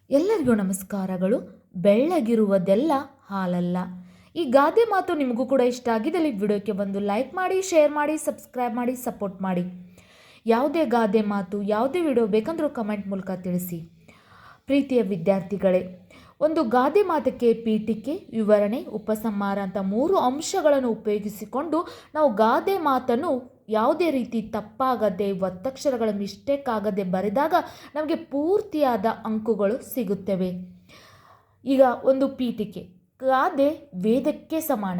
ಎಲ್ಲರಿಗೂ ನಮಸ್ಕಾರಗಳು. ಬೆಳ್ಳಗಿರುವುದೆಲ್ಲ ಹಾಲಲ್ಲ. ಈ ಗಾದೆ ಮಾತು ನಿಮಗೂ ಕೂಡ ಇಷ್ಟ ಆಗಿದ್ದಲ್ಲಿ ವಿಡಿಯೋಕ್ಕೆ ಬಂದು ಲೈಕ್ ಮಾಡಿ, ಶೇರ್ ಮಾಡಿ, ಸಬ್ಸ್ಕ್ರೈಬ್ ಮಾಡಿ, ಸಪೋರ್ಟ್ ಮಾಡಿ. ಯಾವುದೇ ಗಾದೆ ಮಾತು, ಯಾವುದೇ ವಿಡಿಯೋ ಬೇಕಂದ್ರೂ ಕಮೆಂಟ್ ಮೂಲಕ ತಿಳಿಸಿ. ಪ್ರೀತಿಯ ವಿದ್ಯಾರ್ಥಿಗಳೇ, ಒಂದು ಗಾದೆ ಮಾತಕ್ಕೆ ಪೀಠಿಕೆ, ವಿವರಣೆ, ಉಪಸಂಹಾರ ಅಂತ 3 ಅಂಶಗಳನ್ನು ಉಪಯೋಗಿಸಿಕೊಂಡು ನಾವು ಗಾದೆ ಮಾತನ್ನು ಯಾವುದೇ ರೀತಿ ತಪ್ಪಾಗದೆ, ಒತ್ತಕ್ಷರಗಳ ಮಿಸ್ಟೇಕ್ ಆಗದೆ ಬರೆದಾಗ ನಮಗೆ ಪೂರ್ತಿಯಾದ ಅಂಕಗಳು ಸಿಗುತ್ತವೆ. ಈಗ ಒಂದು ಪೀಠಿಕೆ. ಗಾದೆ ವೇದಕ್ಕೆ ಸಮಾನ.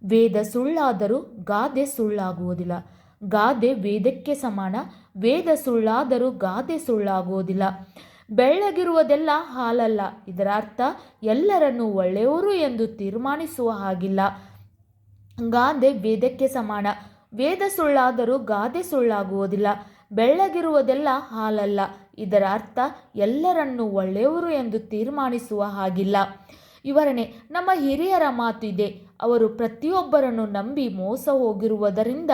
ವೇದ ಸುಳ್ಳಾದರೂ ಗಾದೆ ಸುಳ್ಳಾಗುವುದಿಲ್ಲ. ಗಾದೆ ವೇದಕ್ಕೆ ಸಮಾನ. ವೇದ ಸುಳ್ಳಾದರೂ ಗಾದೆ ಸುಳ್ಳಾಗುವುದಿಲ್ಲ. ಬೆಳ್ಳಗಿರುವುದೆಲ್ಲ ಹಾಲಲ್ಲ. ಇದರ ಅರ್ಥ ಎಲ್ಲರನ್ನೂ ಒಳ್ಳೆಯವರು ಎಂದು ತೀರ್ಮಾನಿಸುವ ಹಾಗಿಲ್ಲ. ಗಾದೆ ವೇದಕ್ಕೆ ಸಮಾನ. ವೇದ ಸುಳ್ಳಾದರೂ ಗಾದೆ ಸುಳ್ಳಾಗುವುದಿಲ್ಲ. ಬೆಳ್ಳಗಿರುವುದೆಲ್ಲ ಹಾಲಲ್ಲ. ಇದರ ಅರ್ಥ ಎಲ್ಲರನ್ನೂ ಒಳ್ಳೆಯವರು ಎಂದು ತೀರ್ಮಾನಿಸುವ ಹಾಗಿಲ್ಲ. ವಿವರಣೆ. ನಮ್ಮ ಹಿರಿಯರ ಮಾತು ಇದೆ, ಅವರು ಪ್ರತಿಯೊಬ್ಬರನ್ನು ನಂಬಿ ಮೋಸ ಹೋಗಿರುವುದರಿಂದ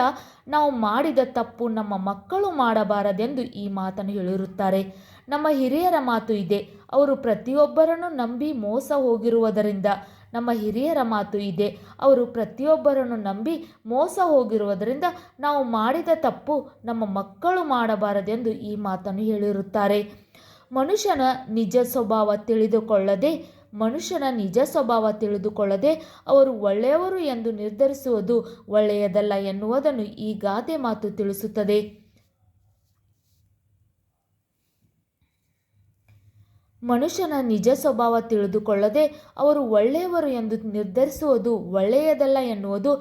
ನಾವು ಮಾಡಿದ ತಪ್ಪು ನಮ್ಮ ಮಕ್ಕಳು ಮಾಡಬಾರದೆಂದು ಈ ಮಾತನ್ನು ಹೇಳಿರುತ್ತಾರೆ. ನಮ್ಮ ಹಿರಿಯರ ಮಾತು ಇದೆ, ಅವರು ಪ್ರತಿಯೊಬ್ಬರನ್ನು ನಂಬಿ ಮೋಸ ಹೋಗಿರುವುದರಿಂದ. ನಮ್ಮ ಹಿರಿಯರ ಮಾತು ಇದೆ, ಅವರು ಪ್ರತಿಯೊಬ್ಬರನ್ನು ನಂಬಿ ಮೋಸ ಹೋಗಿರುವುದರಿಂದ ನಾವು ಮಾಡಿದ ತಪ್ಪು ನಮ್ಮ ಮಕ್ಕಳು ಮಾಡಬಾರದೆಂದು ಈ ಮಾತನ್ನು ಹೇಳಿರುತ್ತಾರೆ. ಮನುಷ್ಯನ ನಿಜ ಸ್ವಭಾವ ತಿಳಿದುಕೊಳ್ಳದೆ ಅವರು ಒಳ್ಳೆಯವರು ಎಂದು ನಿರ್ಧರಿಸುವುದು ಒಳ್ಳೆಯದಲ್ಲ ಎನ್ನುವುದನ್ನು ಈ ಗಾದೆ ಮಾತು ತಿಳಿಸುತ್ತದೆ. ಮನುಷ್ಯನ ನಿಜ ಸ್ವಭಾವ ತಿಳಿದುಕೊಳ್ಳದೆ ಅವರು ಒಳ್ಳೆಯವರು ಎಂದು ನಿರ್ಧರಿಸುವುದು ಒಳ್ಳೆಯದಲ್ಲ ಎನ್ನುವುದು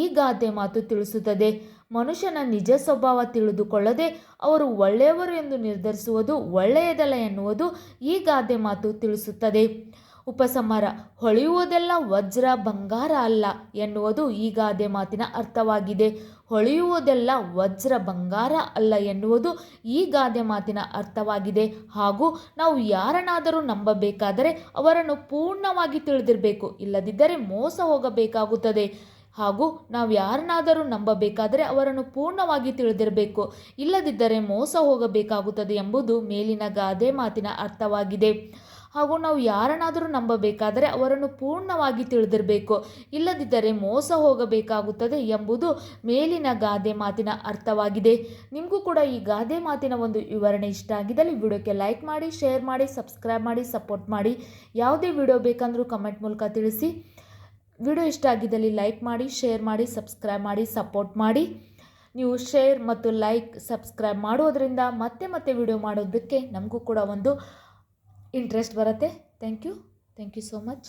ಈ ಗಾದೆ ಮಾತು ತಿಳಿಸುತ್ತದೆ. ಮನುಷ್ಯನ ನಿಜ ಸ್ವಭಾವ ತಿಳಿದುಕೊಳ್ಳದೆ ಅವರು ಒಳ್ಳೆಯವರು ಎಂದು ನಿರ್ಧರಿಸುವುದು ಒಳ್ಳೆಯದಲ್ಲ ಎನ್ನುವುದು ಈ ಗಾದೆ ಮಾತು ತಿಳಿಸುತ್ತದೆ. ಉಪಸಂಹಾರ. ಹೊಳೆಯುವುದೆಲ್ಲ ವಜ್ರ ಬಂಗಾರ ಅಲ್ಲ ಎನ್ನುವುದು ಈ ಗಾದೆ ಮಾತಿನ ಅರ್ಥವಾಗಿದೆ. ಹೊಳೆಯುವುದೆಲ್ಲ ವಜ್ರ ಬಂಗಾರ ಅಲ್ಲ ಎನ್ನುವುದು ಈ ಗಾದೆ ಮಾತಿನ ಅರ್ಥವಾಗಿದೆ. ಹಾಗೂ ನಾವು ಯಾರನ್ನಾದರೂ ನಂಬಬೇಕಾದರೆ ಅವರನ್ನು ಪೂರ್ಣವಾಗಿ ತಿಳಿದಿರಬೇಕು, ಇಲ್ಲದಿದ್ದರೆ ಮೋಸ ಹೋಗಬೇಕಾಗುತ್ತದೆ. ಹಾಗೂ ನಾವು ಯಾರನ್ನಾದರೂ ನಂಬಬೇಕಾದರೆ ಅವರನ್ನು ಪೂರ್ಣವಾಗಿ ತಿಳಿದಿರಬೇಕು, ಇಲ್ಲದಿದ್ದರೆ ಮೋಸ ಹೋಗಬೇಕಾಗುತ್ತದೆ ಎಂಬುದು ಮೇಲಿನ ಗಾದೆ ಮಾತಿನ ಅರ್ಥವಾಗಿದೆ. ಹಾಗೂ ನಾವು ಯಾರನ್ನಾದರೂ ನಂಬಬೇಕಾದರೆ ಅವರನ್ನು ಪೂರ್ಣವಾಗಿ ತಿಳಿದಿರಬೇಕು, ಇಲ್ಲದಿದ್ದರೆ ಮೋಸ ಹೋಗಬೇಕಾಗುತ್ತದೆ ಎಂಬುದು ಮೇಲಿನ ಗಾದೆ ಮಾತಿನ ಅರ್ಥವಾಗಿದೆ. ನಿಮಗೂ ಕೂಡ ಈ ಗಾದೆ ಮಾತಿನ ಒಂದು ವಿವರಣೆ ಇಷ್ಟ ಆಗಿದ್ದಲ್ಲಿ ವಿಡಿಯೋಕ್ಕೆ ಲೈಕ್ ಮಾಡಿ, ಶೇರ್ ಮಾಡಿ, ಸಬ್ಸ್ಕ್ರೈಬ್ ಮಾಡಿ, ಸಪೋರ್ಟ್ ಮಾಡಿ. ಯಾವುದೇ ವಿಡಿಯೋ ಬೇಕಂದ್ರೂ ಕಮೆಂಟ್ ಮೂಲಕ ತಿಳಿಸಿ. ವಿಡಿಯೋ ಇಷ್ಟ ಆಗಿದ್ದಲ್ಲಿ ಲೈಕ್ ಮಾಡಿ, ಶೇರ್ ಮಾಡಿ, ಸಬ್ಸ್ಕ್ರೈಬ್ ಮಾಡಿ, ಸಪೋರ್ಟ್ ಮಾಡಿ. ನೀವು ಶೇರ್ ಮತ್ತು ಲೈಕ್, ಸಬ್ಸ್ಕ್ರೈಬ್ ಮಾಡೋದ್ರಿಂದ ಮತ್ತೆ ವಿಡಿಯೋ ಮಾಡೋದಕ್ಕೆ ನಮಗೂ ಕೂಡ ಒಂದು ಇಂಟ್ರೆಸ್ಟ್ ಬರುತ್ತೆ. Thank you so much.